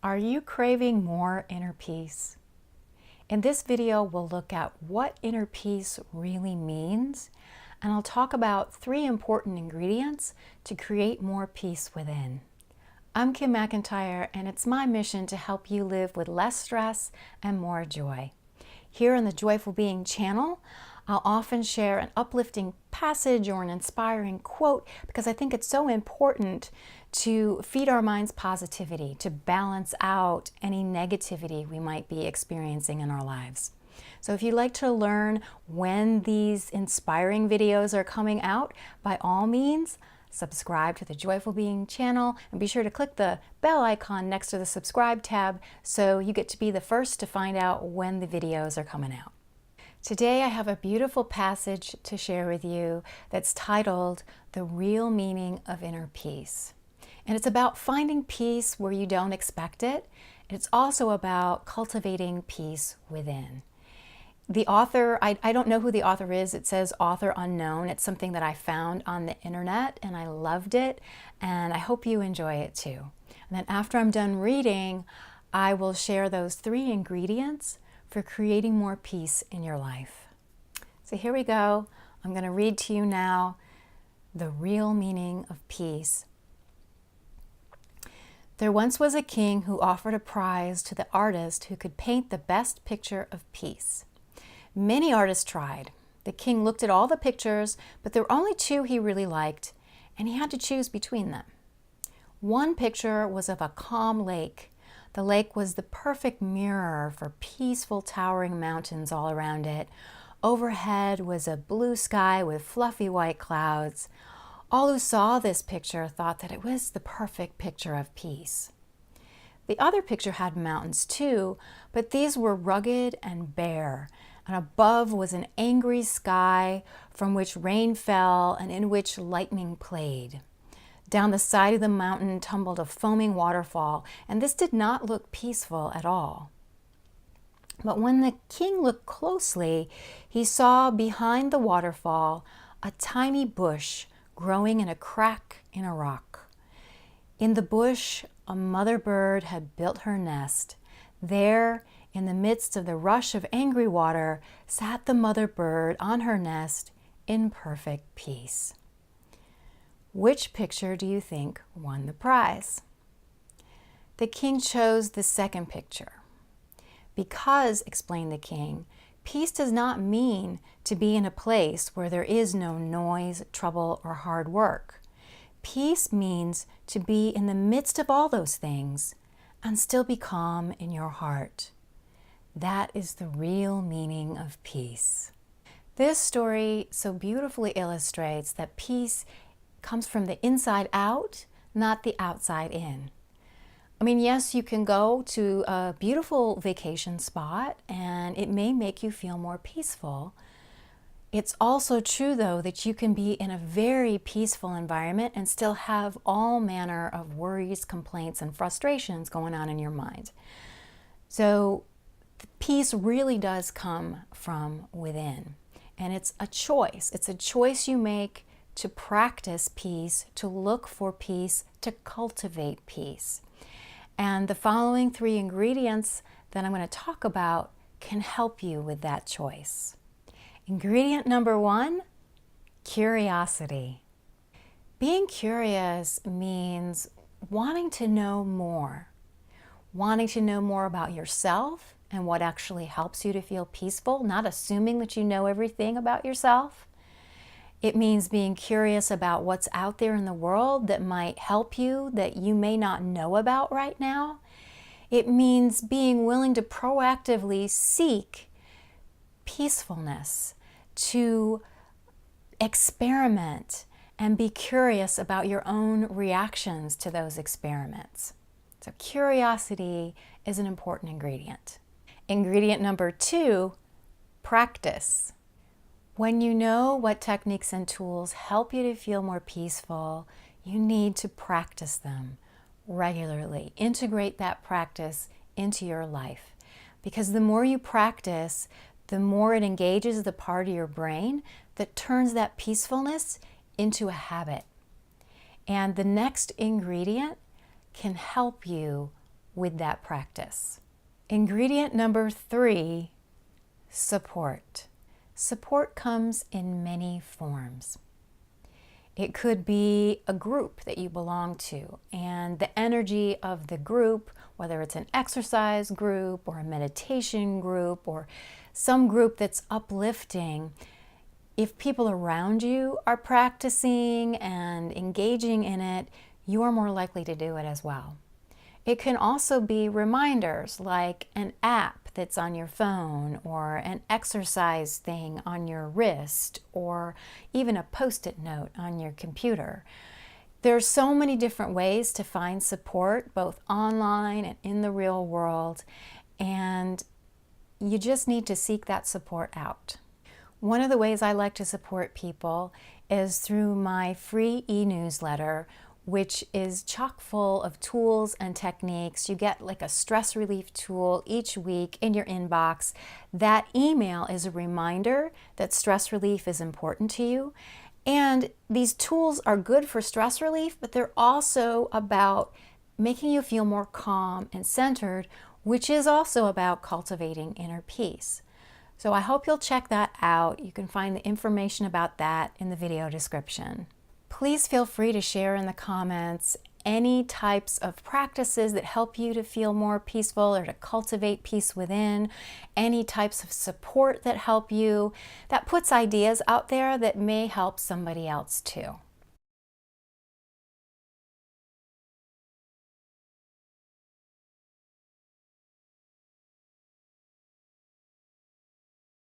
Are you craving more inner peace? In this video, we'll look at what inner peace really means, and I'll talk about 3 important ingredients to create more peace within. I'm Kim McIntyre, and it's my mission to help you live with less stress and more joy. Here on the Joyful Being channel, I'll often share an uplifting passage or an inspiring quote because I think it's so important to feed our minds positivity, to balance out any negativity we might be experiencing in our lives. So if you'd like to learn when these inspiring videos are coming out, by all means, subscribe to the Joyful Being channel and be sure to click the bell icon next to the subscribe tab so you get to be the first to find out when the videos are coming out. Today I have a beautiful passage to share with you that's titled The Real Meaning of Inner Peace. And it's about finding peace where you don't expect it. It's also about cultivating peace within. The author, I don't know who the author is. It says author unknown. It's something that I found on the internet and I loved it, and I hope you enjoy it too. And then after I'm done reading, I will share those 3 ingredients for creating more peace in your life. So here we go. I'm going to read to you now the real meaning of peace. There once was a king who offered a prize to the artist who could paint the best picture of peace. Many artists tried. The king looked at all the pictures, but there were only 2 he really liked, and he had to choose between them. One picture was of a calm lake. The lake was the perfect mirror for peaceful, towering mountains all around it. Overhead was a blue sky with fluffy white clouds. All who saw this picture thought that it was the perfect picture of peace. The other picture had mountains too, but these were rugged and bare, and above was an angry sky from which rain fell and in which lightning played. Down the side of the mountain tumbled a foaming waterfall, and this did not look peaceful at all. But when the king looked closely, he saw behind the waterfall a tiny bush growing in a crack in a rock. In the bush, a mother bird had built her nest. There, in the midst of the rush of angry water, sat the mother bird on her nest in perfect peace. Which picture do you think won the prize? The king chose the second picture. Because, explained the king, peace does not mean to be in a place where there is no noise, trouble, or hard work. Peace means to be in the midst of all those things and still be calm in your heart. That is the real meaning of peace. This story so beautifully illustrates that peace comes from the inside out, not the outside in. I mean, yes, you can go to a beautiful vacation spot and it may make you feel more peaceful. It's also true, though, that you can be in a very peaceful environment and still have all manner of worries, complaints, and frustrations going on in your mind. So peace really does come from within. And it's a choice. It's a choice you make to practice peace, to look for peace, to cultivate peace. And the following 3 ingredients that I'm going to talk about can help you with that choice. Ingredient number 1, curiosity. Being curious means wanting to know more about yourself and what actually helps you to feel peaceful, not assuming that you know everything about yourself. It means being curious about what's out there in the world that might help you, that you may not know about right now. It means being willing to proactively seek peacefulness, to experiment and be curious about your own reactions to those experiments. So curiosity is an important ingredient. Ingredient number 2, practice. When you know what techniques and tools help you to feel more peaceful, you need to practice them regularly. Integrate that practice into your life. Because the more you practice, the more it engages the part of your brain that turns that peacefulness into a habit. And the next ingredient can help you with that practice. Ingredient number 3, support. Support comes in many forms. It could be a group that you belong to, and the energy of the group, whether it's an exercise group or a meditation group or some group that's uplifting, if people around you are practicing and engaging in it, you are more likely to do it as well. It can also be reminders like an app that's on your phone or an exercise thing on your wrist or even a post-it note on your computer. There's so many different ways to find support, both online and in the real world, and you just need to seek that support out. One of the ways I like to support people is through my free e-newsletter, which is chock full of tools and techniques. You get like a stress relief tool each week in your inbox. That email is a reminder that stress relief is important to you. And these tools are good for stress relief, but they're also about making you feel more calm and centered, which is also about cultivating inner peace. So I hope you'll check that out. You can find the information about that in the video description. Please feel free to share in the comments any types of practices that help you to feel more peaceful or to cultivate peace within, any types of support that help you, that puts ideas out there that may help somebody else too.